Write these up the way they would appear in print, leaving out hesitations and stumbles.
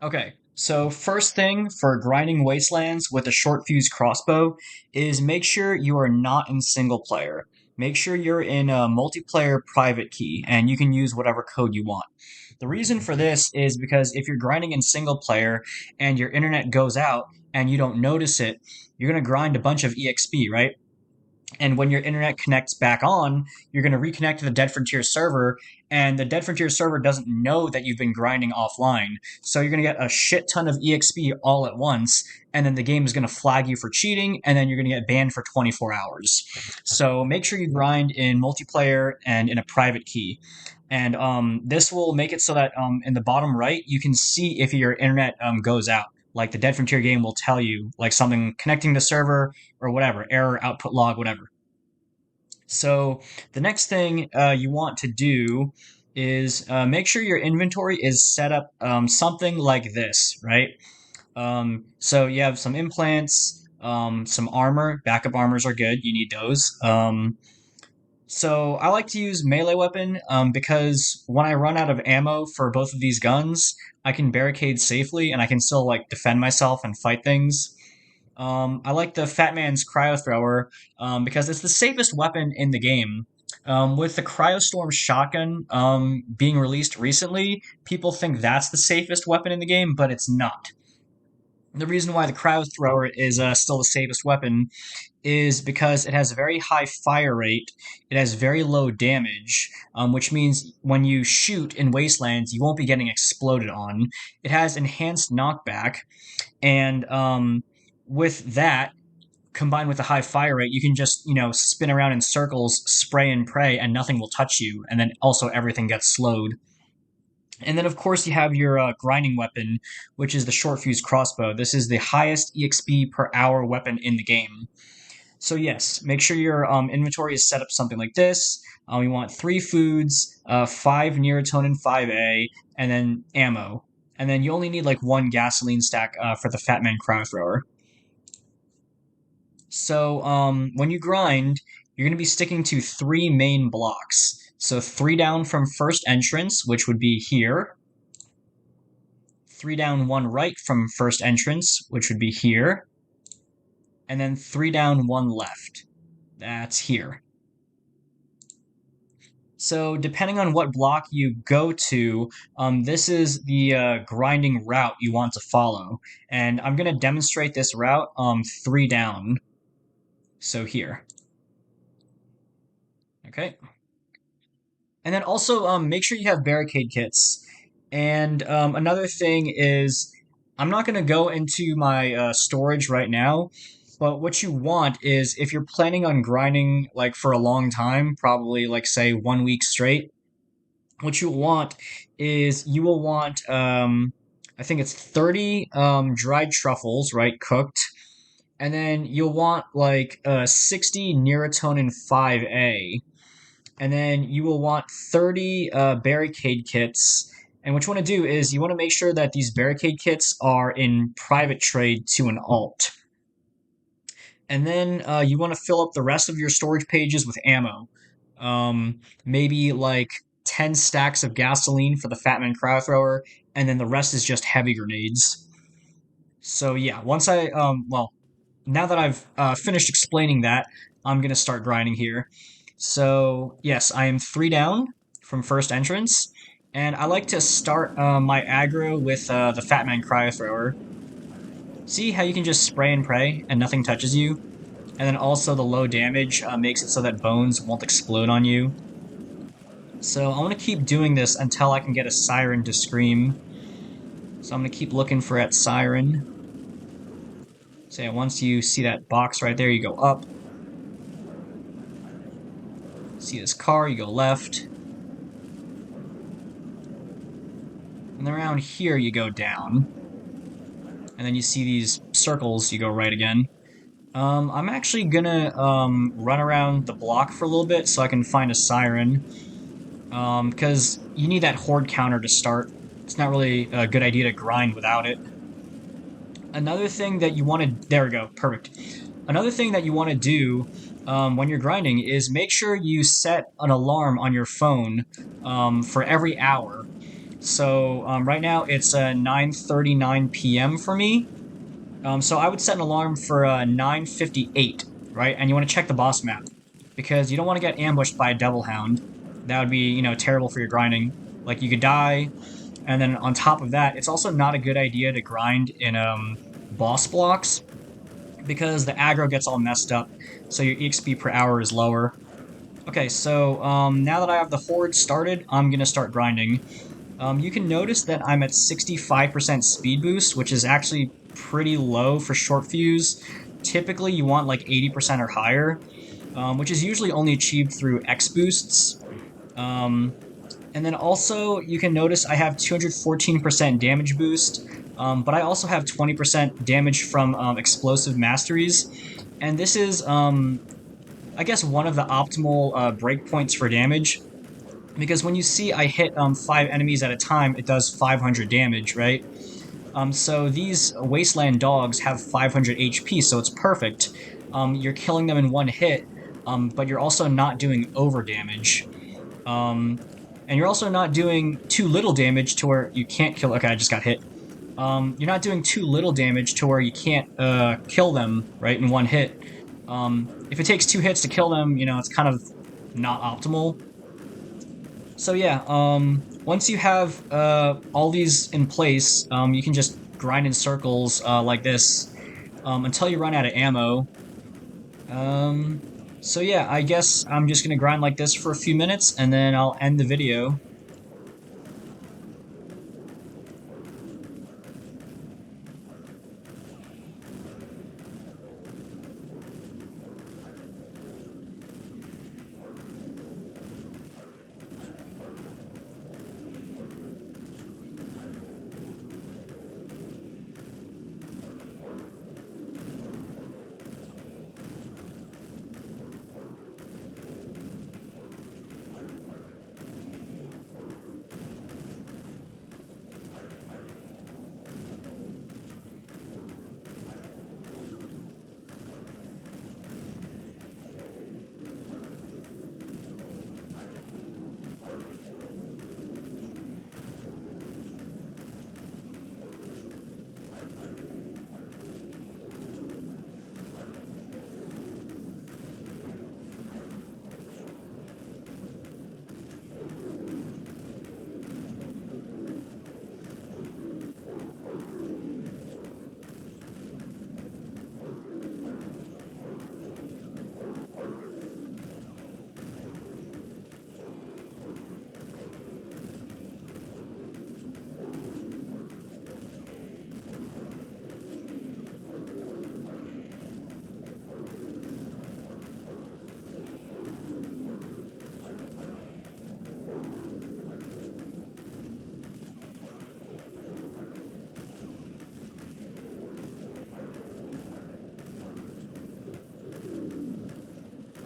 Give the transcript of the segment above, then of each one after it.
Okay, so first thing for grinding wastelands with a short fuse crossbow is make sure you are not in single player. Make sure you're in a multiplayer private key and you can use whatever code you want. The reason for this is because if you're grinding in single player and your internet goes out and you don't notice it, you're going to grind a bunch of EXP, right? And when your internet connects back on, you're going to reconnect to the Dead Frontier server, and the Dead Frontier server doesn't know that you've been grinding offline. So you're going to get a shit ton of EXP all at once, and then the game is going to flag you for cheating, and then you're going to get banned for 24 hours. So make sure you grind in multiplayer and in a private key. And this will make it so that in the bottom right, you can see if your internet goes out. Like the Dead Frontier game will tell you, like something connecting the server or whatever, error, output log, whatever. So the next thing you want to do is make sure your inventory is set up something like this, right? So you have some implants, some armor. Backup armors are good. You need those. So I like to use melee weapon because when I run out of ammo for both of these guns, I can barricade safely and I can still like defend myself and fight things. I like the Fat Man's Cryo Thrower because it's the safest weapon in the game. With the Cryostorm shotgun being released recently, people think that's the safest weapon in the game, but it's not. The reason why the Cryo Thrower is still the safest weapon is because it has a very high fire rate, it has very low damage, which means when you shoot in Wastelands, you won't be getting exploded on. It has enhanced knockback, and with that, combined with a high fire rate, you can just, spin around in circles, spray and pray, and nothing will touch you. And then also everything gets slowed. And then, of course, you have your grinding weapon, which is the short fuse crossbow. This is the highest EXP per hour weapon in the game. So, yes, make sure your inventory is set up something like this. You want 3 foods, 5 Neurotonin 5A, and then ammo. And then you only need like 1 gasoline stack for the Fat Man Cryo Thrower. So when you grind, you're going to be sticking to 3 main blocks. So 3 down from first entrance, which would be here. 3 down, 1 right from first entrance, which would be here. And then 3 down, 1 left. That's here. So depending on what block you go to, this is the grinding route you want to follow. And I'm going to demonstrate this route 3 down. So here. Okay. And then also make sure you have barricade kits. And another thing is, I'm not going to go into my storage right now, but what you want is if you're planning on grinding like for a long time, probably like say 1 week straight, what you want is you will want I think it's 30 dried truffles, right, cooked, and then you'll want like 60 Neurotonin 5A, and then you will want 30 barricade kits. And what you want to do is you want to make sure that these barricade kits are in private trade to an alt. And then you want to fill up the rest of your storage pages with ammo. Maybe like 10 stacks of gasoline for the Fatman Cryo Thrower, and then the rest is just heavy grenades. So yeah, now that I've finished explaining that, I'm going to start grinding here. So, yes, I am 3 down from first entrance, and I like to start my aggro with the Fat Man Cryo Thrower. See how you can just spray and pray and nothing touches you? And then also the low damage makes it so that bones won't explode on you. So I want to keep doing this until I can get a siren to scream. So I'm going to keep looking for that siren. So yeah, once you see that box right there, you go up. See this car, you go left. And then around here, you go down. And then you see these circles, you go right again. I'm actually gonna run around the block for a little bit so I can find a siren. Because you need that horde counter to start. It's not really a good idea to grind without it. Another thing that you want to... There we go, perfect. Another thing that you want to do when you're grinding is make sure you set an alarm on your phone for every hour. So right now it's 9:39 p.m. for me. So I would set an alarm for 9:58, right? And you want to check the boss map because you don't want to get ambushed by a devil hound. That would be, terrible for your grinding. Like you could die, and then on top of that, it's also not a good idea to grind in boss blocks because the aggro gets all messed up, so your EXP per hour is lower. Okay, so now that I have the horde started, I'm gonna start grinding. You can notice that I'm at 65% speed boost, which is actually pretty low for short fuse. Typically, you want like 80% or higher, which is usually only achieved through X boosts. Um, and then also, you can notice I have 214% damage boost, but I also have 20% damage from explosive masteries. And this is, I guess, one of the optimal breakpoints for damage. Because when you see I hit 5 enemies at a time, it does 500 damage, right? So these wasteland dogs have 500 HP, so it's perfect. You're killing them in one hit, but you're also not doing over damage. Um, and you're also not doing too little damage to where you can't kill. Okay, I just got hit. You're not doing too little damage to where you can't kill them right in one hit. If it takes 2 hits to kill them, it's kind of not optimal. So yeah, once you have all these in place, you can just grind in circles like this until you run out of ammo. Um, so yeah, I guess I'm just gonna grind like this for a few minutes, and then I'll end the video.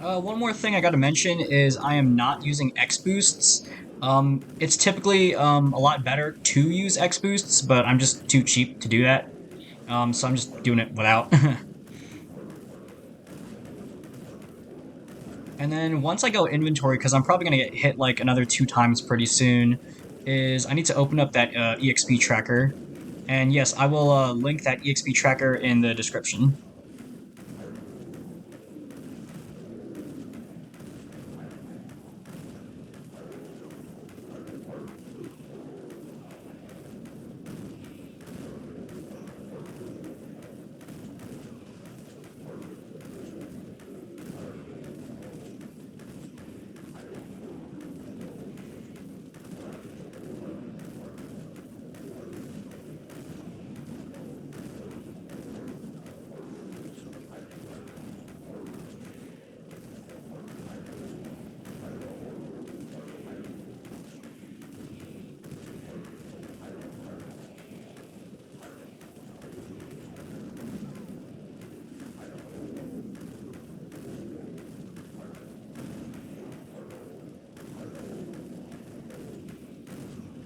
One more thing I got to mention is I am not using X boosts. It's typically a lot better to use X boosts, but I'm just too cheap to do that. So I'm just doing it without. And then once I go inventory, because I'm probably gonna get hit like another 2 times pretty soon, is I need to open up that EXP tracker. And yes, I will link that EXP tracker in the description.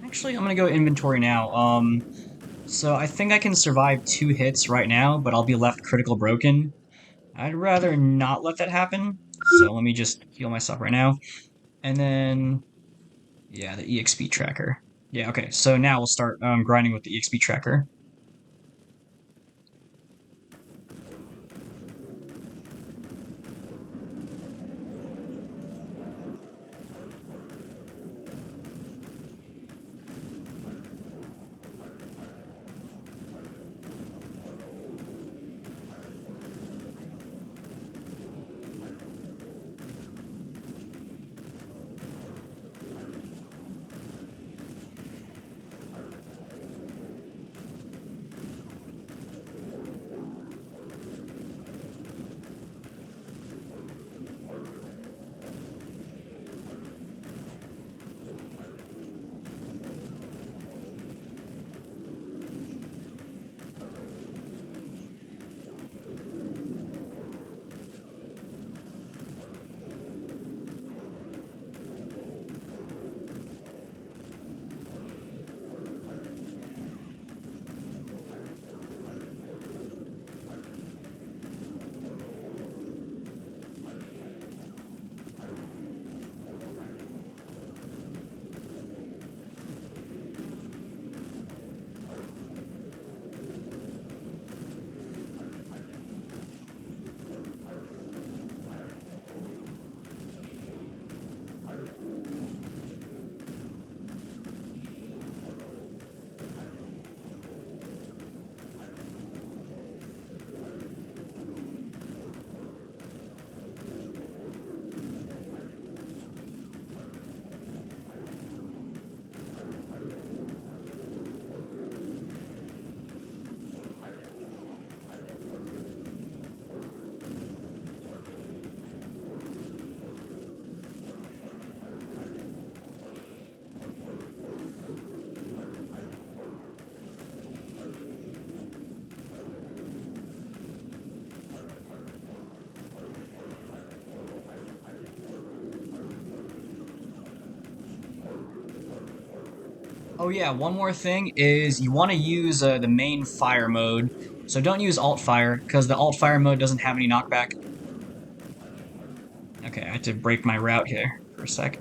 Actually, I'm gonna go inventory now. So I think I can survive 2 hits right now, but I'll be left critical broken. I'd rather not let that happen. So let me just heal myself right now. And then, yeah, the EXP tracker. Yeah, okay. So now we'll start grinding with the EXP tracker. Oh yeah, one more thing is you want to use the main fire mode. So don't use alt fire because the alt fire mode doesn't have any knockback. Okay, I had to break my route here for a sec.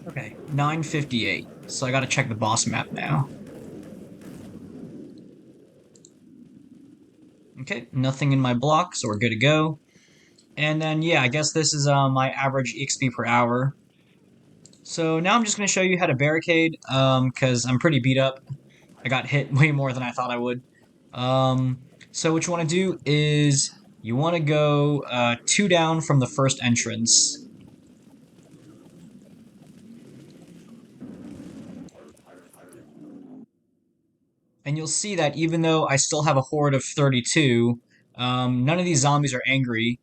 Okay, 9:58. So I gotta check the boss map now. Okay, nothing in my block, so we're good to go. And then, yeah, I guess this is my average EXP per hour. So now I'm just going to show you how to barricade, because I'm pretty beat up. I got hit way more than I thought I would. So what you want to do is you want to go two down from the first entrance. And you'll see that even though I still have a horde of 32, none of these zombies are angry.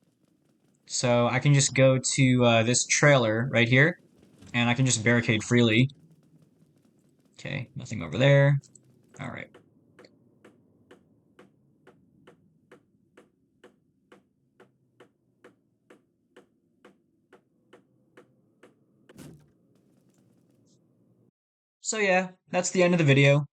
So I can just go to this trailer right here, and I can just barricade freely. Okay, nothing over there. All right. So yeah, that's the end of the video.